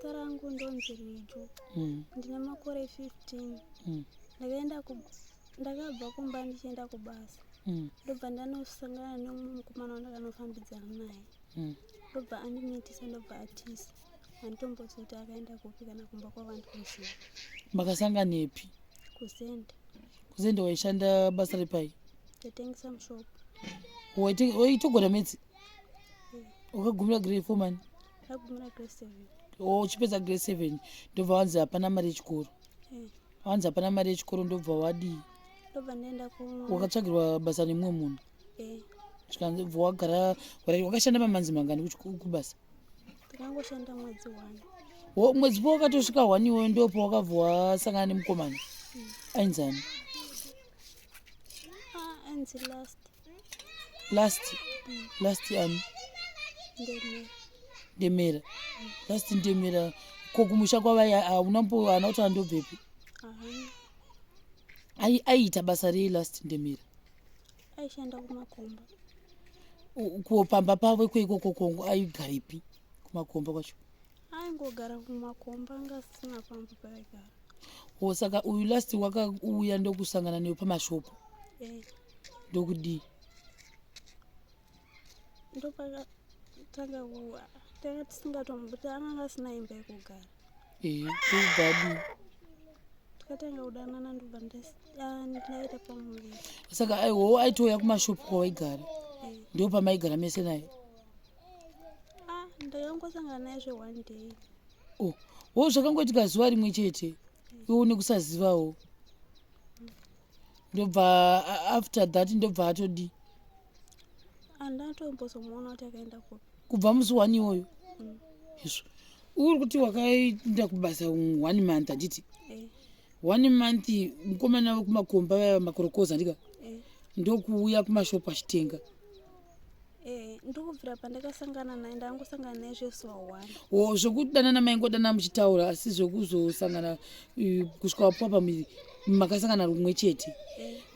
Zita rangu ndonzi Rijo. Ndine makore 15. Ndakabva kumba ndichienda kubasa. Ndobva ndanosangana nemumwe mukomana wandakanofambidzana naye. Ndobva andimitisa ndobva atisa. Anditomboti kuti akaenda kupi kana kumba kwavantu kuziva. Makasanganepi? Kuzende. Kuzende waishanda basa repai? Tatengesa mushopu. Waitogona medzi? Wakagumira grade 4 mani? Ndagumira grade 7. Uchipedza grade 7 ndobva wanzi hapana mari yechikoro. Wanzi hapana mari yechikoro ndobva wadii? Ndobva ndaenda wakatsvagirwa basa nemumwe munhu? Zvikanzibva wagara wakashanda mamanzi mangani kubasa? Ndakangoshanda mwedzi 1. Mwedzi pawakatosvika 1 iwewe ndo pawakabva wasangana nemukomana? Ainzani? Ainzi last ani? Ndemera. Last Ndemera. Ko kumusha kwavai hauna kuti andobvepi? Aiita basa rei last Ndemera? Aishanda kumakomba. Kupamba pavo ikoko kongo aigaripi kumakomba kwacho? Aingogara kumakomba ngasina pamba paaigara. Saka uyu last wakauya ndokusangana newe pamashopu? Ndokudii? Ndopakatanga tanga tisingatombokuti anga asina imba yekugara. Ndobvadii? Tikatanga kudanana ndobva ndaita pamuviri. Saka aiwo aitouya kumashopu kwawaigara? Ndo pamaigara mese naye? Ndakangosangana naye zve1 day. Zvakangoitika zuva rimwe chete iwo nekusazivawo? Ndobva after that ndobva atodii? Andatombozomuona kuti akaenda kupi. Kubva musi 1 iwoyo? Izvo uri kuti wakaenda kubasa 1 month handiti? 1 month mukomana wekumakomba vaya makorokoza ndika? Ndokuuya kumashopu achitenga? Ndokubvira pandakasangana naye ndangosangana naye zvezuva 1. Zvokudanana maingodana muchitaura asi zvokuzosangana kusvika wapuwa pamuviri makasangana rumwe chete?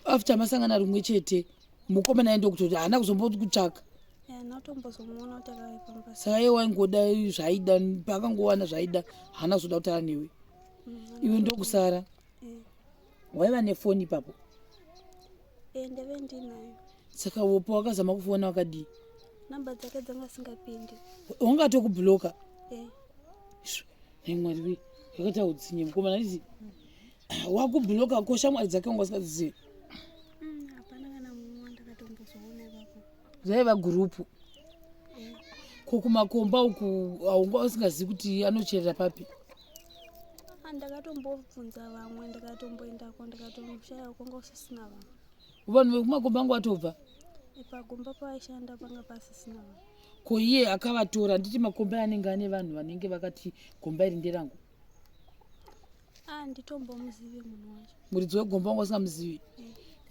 After masangana rumwe chete mukomana aye ndokutoti haana kuzomboti kutsvaka? Ndatombozomona kuti akaipamba. Saka iye waingoda zvaida pakangowana zvaida haana kuzoda kutaura newe? Iwe ndokusara? Waiva nefoni ipapo? Ndave ndinayo. Saka pawakazama kufona wakadii? Namba dzake dzanga singapindi. Wangatokubhuloka? Mwari we yakaita utsinye mukomana izi wakubhuloka ko shamwari dzake wanga usingadzizivi? Hapana kana mumwe wandakatombozoona ipapo. Zvaiva gurupu? Ko kumakomba uku haunga usingazivi kuti anocherera papi? Ndakatombobvunza vamwe ndakatomboendako ndikatoshaya kwanga usisina vanhu. Vanhu vekumakomba angu atobva? Pagomba paaishanda panga pasisina vanhu. Ko iye akavatora nditi makomba anenge ane vanhu vanenge vakati gomba iri nderangu? Nditombomuzivi munhu wacho. Muridzi wegomba wanga usingamuzivi?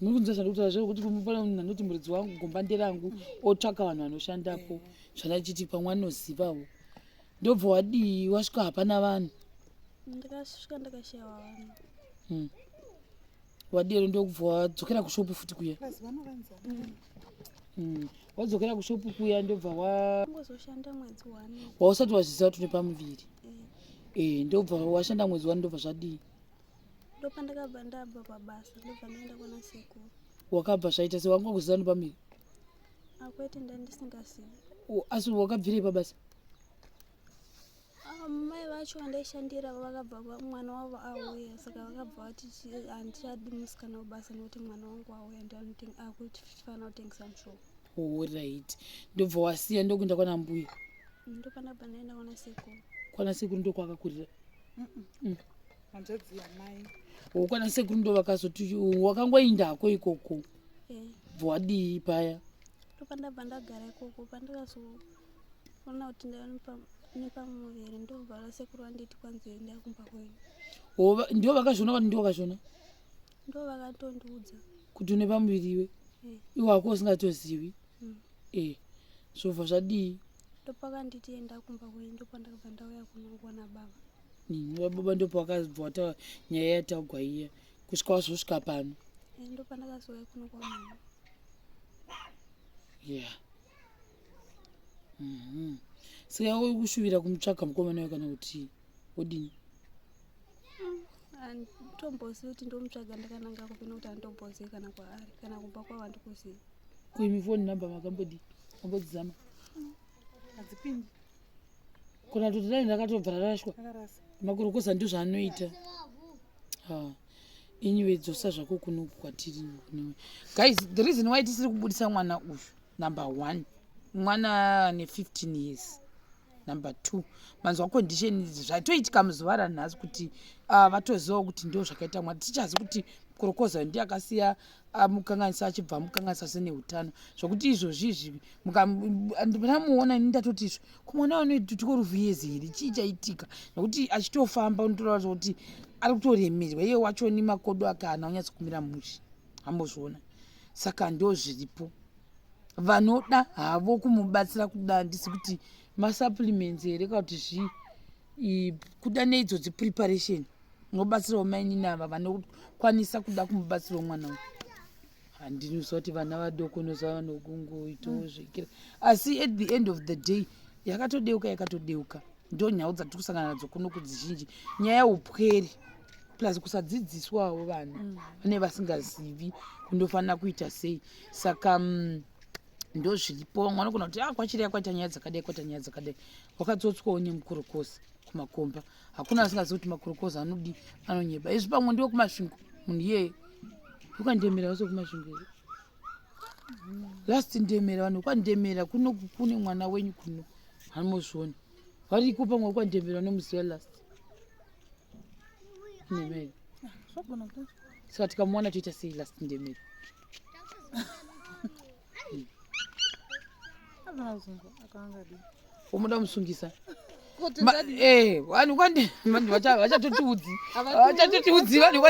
Muri kunzwa zvandikutaura zvo kuti pane munhu anoti muridzi wangu gomba nderangu otsvaka vanhu vanoshandapo zvandachiti pamwe anozivawo. Ndobva wadii wasvika hapana vanhu? Ndakasvika ndakashayiwa vanhu. Wadii ndokubva wadzokera kushopu futi kuya? Wadzokera kushopu kuya ndobva ngozoshanda mwedzi 1. wausati wazviziva kuti une pamuviri? Ndobva washanda mwedzi 1 ndobva zvadii? Ndopandakabva ndabva pabasa ndobva ndaenda kuna sekuru. Wakabva zvaita sewanga kuziva nepamuviri? Akwete ndandisingazivi. Asi wakabvirei pabasa? Mai vacho vandaishandira vakabva mwana wavo auya saka vakabva vati handichadi musikana webasa nekuti mwana wangu auya akutifana kutengesa mushopu. Right. Ndobva wasiya ndokuenda kwana mbuya? Ndopandabva ndaenda kwana sekuru. Kwana sekuru ndokwakakurira? Hanzvadzi yamai. Kwana sekuru ndo vakazoti wakangoendako ikoko? Bva wadii paya? Ndopandabva ndagara ikoko pandakazoona kuti nepamuviri ndobva vasekuru vanditi kwanzi enda kumba kwenyu. Ndivo vakazviona kuti ndivo vakazviona? Ndo vakatondiudza kuti une pamuviri iwe? Iwe wako usingatozivi? Zvobva zvadii? Ndopakanditi enda kumba kwenyu ndopandakabva ndauya kunokuona baba. Baba ndopa wakabva wataura nyaya yataugwa iya kusvika wazosvika pano? Ndopandakazouya kuno kwa mama. Saka uri kushuvira kumutsvaga mukomana wayo kana kuti? wodini? Anditombozivi kuti ndomutsvaga ndakananga kupina kuti anditombozivi kana kwaari kana kumba kwavo handikuzivi. Kuimi phone number makambodzizama hadzipindi kuna kuti dai ndakatobva rarashwa makurokoza ndizvo anoita. Anyway dzosa zvako kuno kwatiri. Guys, the reason why tisiri kubudisa mwana uyu, number 1 mwana ane 15 years, number 2 manzwa condition zvatoitika muzuva ranhasi kuti vatoziva kuti ndo zvakaita mwana. Tichazi kuti kurokoza ndiye akasiya mukanganisa achibva mukanganisa seneutano zvokuti izvozvizvi ndamuona ini ndatoti izvo kumwana wanotikoruviyezi here chii chaitika nokuti achitofamba unotoratidza kuti ari kutoremerwa iye wacho nemakodo ake haana kunyatsa kumira mushe. Hambozviona. Saka ndo zviripo vanoda havo kumubatsira kuda handisi kuti masupplements here kana kuti kuda neidzodzi preparation nobatsirawo mainini ava vanokwanisa kuda kumubatsirawo mwana uyu. Handinoziva kuti vana vadoko noziva vanokungoitawo zvikira asi at the end of the day yakatodeuka ndo nyaya dzatiri kusangana nadzo kuno kudzizhinji, nyaya yeupwere plus kusadzidziswawo vana vane vasingazivi kundofanira kuita sei. Saka ndo zviripo mwana kuna kuti kwachiri kwaita nyaya dzakadai wakadzotswawo nemukurokoza kumakomba. Hakuna asingazivi kuti makurokoza anodi anonyeba. Izvi pamwe ndiwo kumasvingo munhu iyeye ukandemera wase kumasvingo here last ndemera vanhu kwandemera kuno kune mwana wenyu kuno hanimozviona variko pamwe kwandemera nemuziva last ndemera. Saka tikamuwana toita sei last ndemera? Omuda musungisa vanhu vachatotiudzi vanhu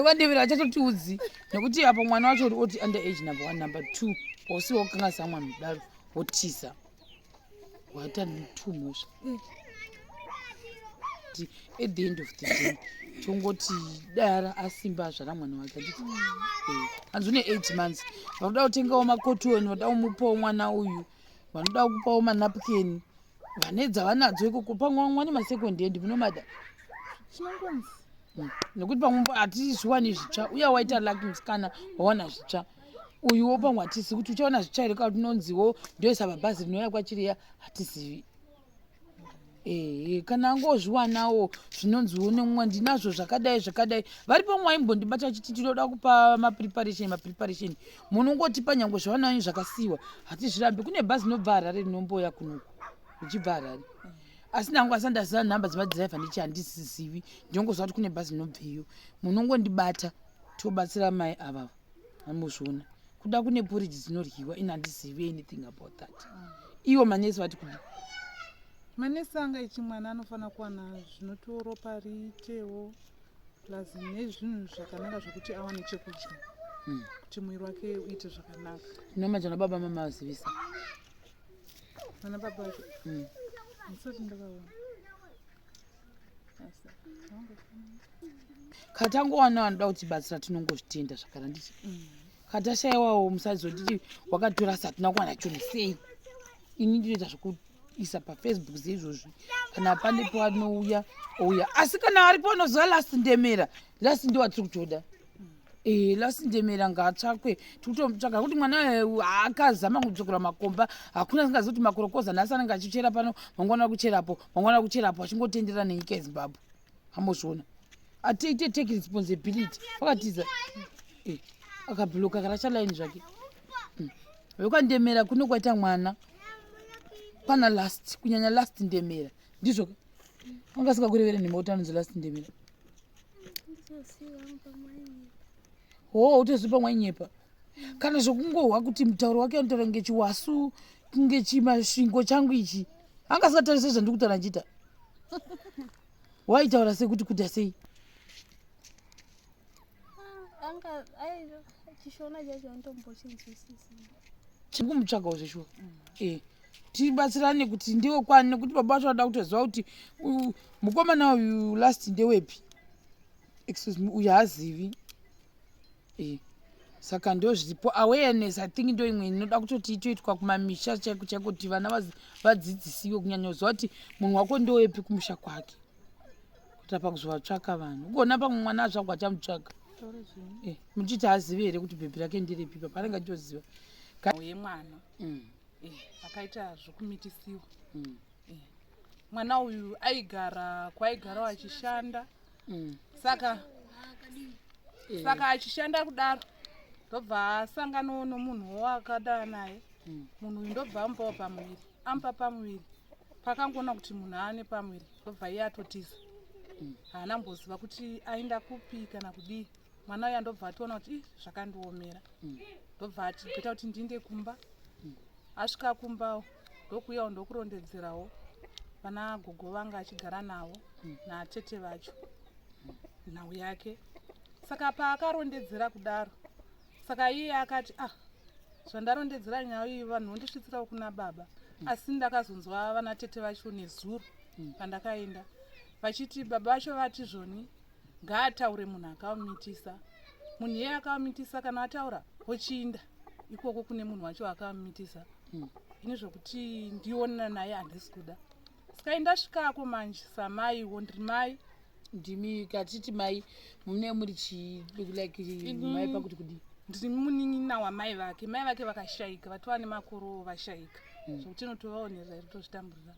kwandemera vachatotiudzi nekuti apa mwana wacho oti under age number 1 number 2 wausiwa kukangasa mwana mudaro wotiza waita too much. At the end of the day tongoti dara asimba zvara mwana wake anditi hanzi une 8 months vanoda kutengawo makotoni vanoda kumupawo mwana uyu vanoda kupawo manapukeni vanedza vanadzo ikoko pamwe mwana masekondi endi munomada nekuti pamwe hatizviwani zvitsva uya waita laki musikana wawana zvitsva uyuwo pamwe hatisi kuti uchaona zvitsva here kana tinonziwo ndoisa mabhazi rinouya kwachiriya hatizivi. Kana angozviwanawo zvinonziwo nemumwe ndinazvo zvakadai varipo mwaimbondibata chiti tinoda kupa mapreparation munongotipa nyange zvavananyu zvakasiyiwa hatizvirambi. Kune bhazi rinobva Harare rinomboya kunoku uchibva Harare asi nangu asandaziva nhamba dzemadhiraivha ndichi handisizivi ndinongoziva kuti kune bhazi rinobveyo munongondibata tobatsira mai avava vanozviona kuda kune porridge dzinoryiwa ini handisizivi anything about that. Iwo manesi vati kudi manesi anga ichi mwana anofanira kuwana zvinotiwo ropa riitewo plus nezvinhu zvakanaka zvokuti awane chekudya kuti mwiri wake uite zvakanaka. Nomajana baba mama vazivisa vana baba vacho ndisati ndakaona katangowana vanoda kutibatsira tinongozvitenda zvakaranditi katashayiwawo musazoditi wakatora satina kuwana choni sei. Ini ndinoita zvekuisa pafacebook zeizvozvi kana pane panouya ouya asi kana aripo anoziva last ndemera last ndiwatiri kutoda last ndemera ngaatsvakwe tikutomutsvaga kuti mwana akazama kudzokera makomba hakuna asingazivi kuti makurokoza nhasi anenge achichera pano mangwana kucherapo achingotenderera nenyika yeZimbabwe. Hambozviona atiite take responsibility wakatiza akabhuloka karachalaini zvake vekandemera kuno kwaita mwana pana last kunyanya last ndemera ndizvo anga singakurevere nemautano dzelast ndemera utozipa mwainyepa kana zvokungohwa kuti mutauro wake anotaura ngechiwasu ngechimasvingo changu ichi anga singatarise zvandikutaura nchiita waitaura sekuti kuda sei chishona chacho andombochinzwisisi chingumutsvagawo zveshuwa tibatsirane kuti ndiwo kwani nekuti baba vacho vada kutoziva kuti mukomana uyu last ndewepi excuse me uyu haazivi saka ndozvipo awareness I think ndo imwe inoda kutoti itoitwa kumamisha chaiko chaiko kuti vana vadzidzisiwe kunyanya kuziva kuti munhu wako ndowepi kumusha kwake kuti pakuzovatsvaka vanhu ugona pamwe mwana atsvagwa achamutsvaga muchiti azive here kuti bhebhi rake ndiripi papanenge achitoziva yemwana akaita zvokumitisiwa mwana uyu aigara kwaaigarawo achishanda saka achishanda kudaro ndobva asanganawo nomunhuwo akadana naye munhu uyu ndobva amupawo pamuviri amupa pamuviri pakangoona kuti munhu aane pamuviri ndobva iye atotiza haana mboziva kuti aenda kupi kana kudii mwana uyu andobva ationa kuti zvakandiomera ndobva atigeta kuti ndiinde kumba asvika kumbawo ndokuuyawo ndokurondedzerawo vana gogo vanga achigara navo natete vacho nhau yake saka paakarondedzera kudaro saka iye akati zvandarondedzera nyaya iyi vanhu vondisvitsirawo kuna baba asi ndakazonzwa vana tete vacho nezuro pandakaenda vachiti baba vacho vati zvoni ngaataure munhu akamumitisa munhu iye akamumitisa kana ataura wochiinda ikoko kune munhu wacho akamumitisa ini zvokuti ndionana naye handisi kuda saka ndasvikako manje samaiwo ndiri mai ndimi katiti mai mune muri chilike mai pakuti kudii ndiri munin'ina wamai vake mai vake vakashayika vatova nemakoro vashayika zvokuti inotovaonera iri tozvitamburira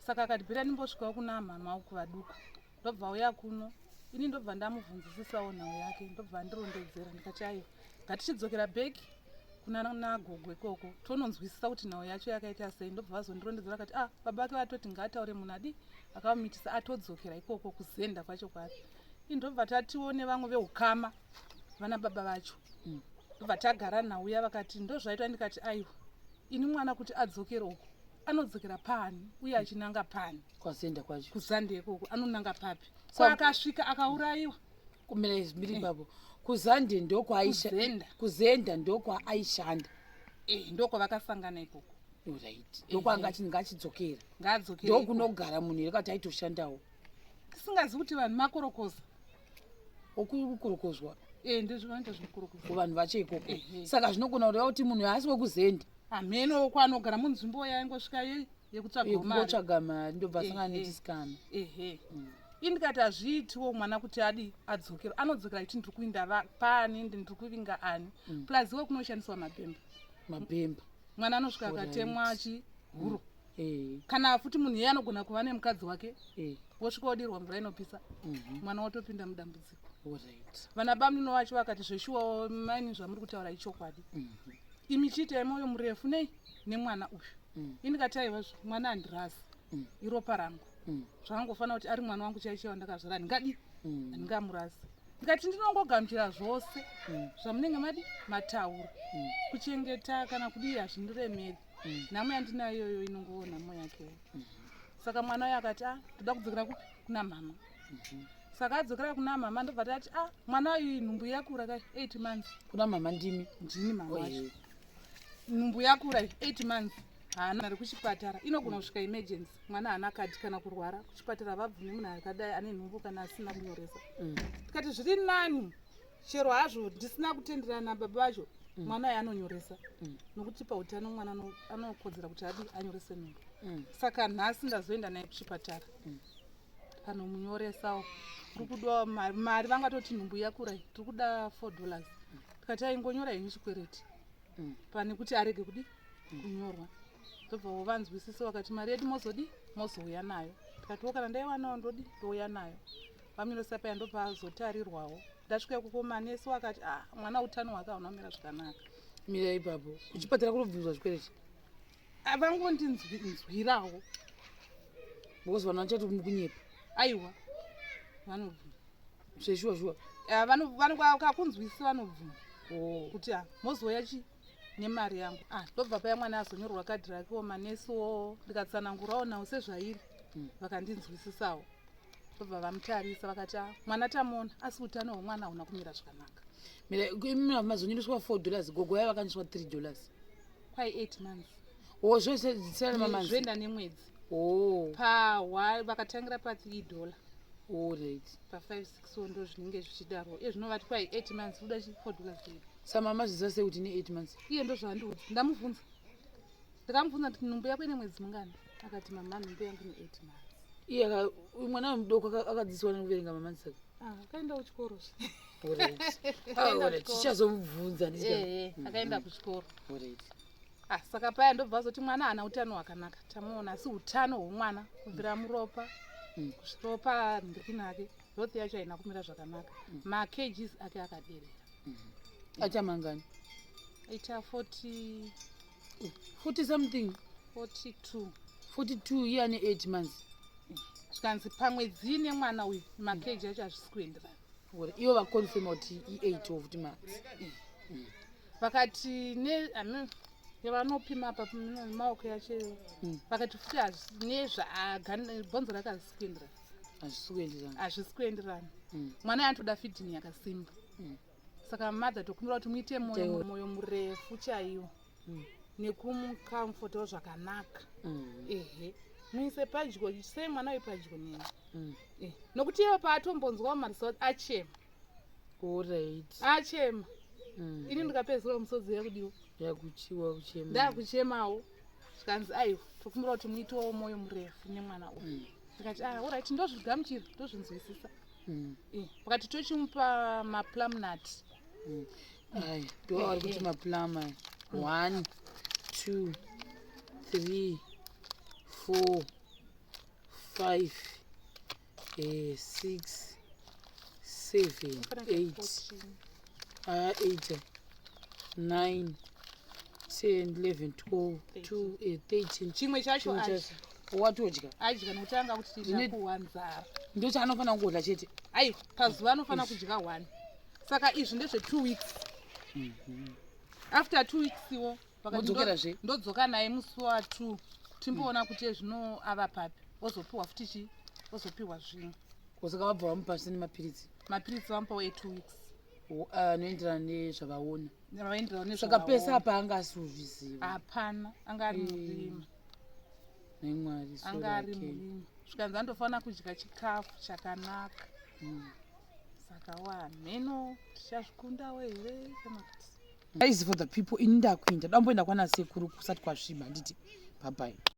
saka akati bhera ndimbosvikawo kuna mama uku vaduku ndobva uya kuno ini ndobva ndamubvunzisisawo nhau yake ndobva ndirondedzera ndikati aiwa ngatichidzokera bheki kuna nagogo ikoko tononzwisisa kuti nhau yacho yakaita sei ndobva vazondirondedzera akati baba ake vatoti ngaataure munhu adi akamumitisa atodzokera ikoko kuzenda kwacho kwake indobva tatiwo nevamwe veukama vana baba vacho ndobva tagara nauya vakati ndozvaitwa ndikati aiwa ini mwana kuti adzokere uko anodzokera pani uye achinanga pani kwazenda kwacho kuzande ikoko anonanga papi kwaakasvika akaurayiwa kumira zvibiri babo kuzande ndokwaishanda kuzenda ndokwaaishanda ndokwavakasangana ikoko right ndokwanga ngachidzokera ngaadzokera ndokunogara munhu yakati aitoshandawo tisingazi kuti vanhu makorokoza okukorokozwa ndezvinoita zvinokurokozwa vanhu vacho ikoko saka zvinogona kureva kuti munhu haasi wekuzenda hameno kwanogara munzvimbo yaingosvika yekutsvaga mari ndobva asangana netisikana indikati hazviitiwo mwana kuti adi adzokera anodzokera kuti ndiri kuinda paani ndiri kuvinga ani plus iwe kunoshandiswa mabhemba mwana anosvika akatemwa chihuro kana futi munhu iye anogona kuva nemukadzi wake wosvika wodirwa mvura inopisa mwana watopinda mudambudziko vana bamino vacho vakati zveshuwawo maini zvamuri kutaura ichokwadi imi chiitai moyo murefu nei nemwana uyu indikati aiwa mwana handirasi iropa rangu zvakangofanira kuti ari mwana wangu chaichaiwa ndakazvara handingadi handingamurasi ndikati ndinongogamuchira zvose zvamunenge madi mataura kuchengeta kana kudii hazvindiremeri nhamo yandina iyoyo inongoona nhamo yakewo saka mwana uyo akati toda kudzokera kuna mama saka adzokera kuna mama ndobva tati mwana uyu nhumbu yakura kai 8 months kuna mama ndini mama wacho nhumbu yakura 8 months haana ari kuchipatara inogona kusvika emergency mwana haana kadi kana kurwara kuchipatara vabvune munhu akadai ane nhumbu kana asina kunyoresa tikati zviri nani chero hazvo ndisina kutenderana nababa vacho mwana uyu anonyoresa nokuti pautano mwana anokodzera kuti adi anyorese nhumbu saka nhasi ndazoenda naye kuchipatara panomunyoresawo tiri kudawo mari vangatoti nhumbu yakura tiri kuda $4 tikati aingonyora henyu chikwereti pane kuti arege kudi kunyorwa ndobva wovanzwisisa wakati mari yedu mozouya nayo tikatiwo kana ndaiwanawo ndodi ndouya nayo vaminyosa paya ndopazotarirwawo ndasvika ikoko manesi wakati mwana utano hwake hauna kumira zvakanaka mira ipapo kuchipatara kunobvunzwa zvikwereti avangondinzwirawo because vanhu vachati kunyepa aiwa vanobvuma zveshuwa kakunzwisisa vanobvuma kuti mozouya chi nemari yangu ndobva paya mwana azonyorwa kadhi rakewo manesiwo ndikatsanangurawo nawo sezvairi vakandinzwisisawo ndobva vamutarisa vakati mwana tamuona asi utano hwemwana hauna kumira zvakanaka mazonyoreswa $4 gogo yavo vakaniswa $3 kwai 8 months zvese zvoenda nemwedzi vakatangira $3 right pa5-6 ndo zvinenge zvichidaro zvinovati kwai 8 months uda $4 samama zvisase kuti ne 8 months iye ndo zvandiudza ndamubvunza ndikamubvunza kuti nhumbu yako ine mwedzi mungani akati mama nhumbu yangu ine 8 months iye mwana mudoko akadzidziswa nekuverenga mamanzi saka akaenda kuchikoro tichazomubvunza akaenda kuchikoro saka paya ndobva zoti mwana haana utano hwakanaka tamuona asi utano hwomwana kubvira muropa kusviropa nhimbiriki nake health yacho haina kumira zvakanaka makgs ake akaderera acha mangani aita 40 something 42 iye ane 8 months zvikanzi pamwedzi nemwana uyu makg acho hazvisi kuenderana ivo vakonfirma kuti i8 of months vakati yavanopima pa maoko yacho vakati futi bhonzo rake hazvisi kuenderana mwana yantoda fidhini yakasimba saka madha tokumbira kuti muite moyo murefu chaiwo nekumukamfotawo zvakanaka muise padyo sei mwana uyu padyo neni nokuti iwo paatombonzwawo marisa achema achema ini ndikapedzera musodzi yakudiwa ndakuchemawo zvikanzi aiwa tokumbira kuti muitewo moyo murefu nemwana uyu ndikati orit ndozvigamuchira ndozvinzwisisa pakati tochimupa maplumnut ndoari kuti maplum 1 2 3 4 5 6 7 8 9 10 11 12 13 chimwe chacho watodya adya nokutanga kuti tichakuhwa nzara ndo chaanofanira kungodya chete aiwa pazuva anofanira kudya 1 saka izvi ndezve 2 weeks after 2 weeks iwo ndodzoka naye musi wa2 timboona kuti zvino ava papi ozopiwa futi ozopiwa zvimwe kusaka vabva vamupasi nemapiritsi vamupawo 2 weeks anoenderana nezvavaona saka pesa apa anga asizviziva hapana anga ari murima nemwari anga ari murima zvikanzi andofanira kudya chikafu chakanaka saka wamheno tichazvikundawo here kana kuti is for the people ini ndakuenda damboenda kwana sekuru kusati kwasviba nditi bye bye.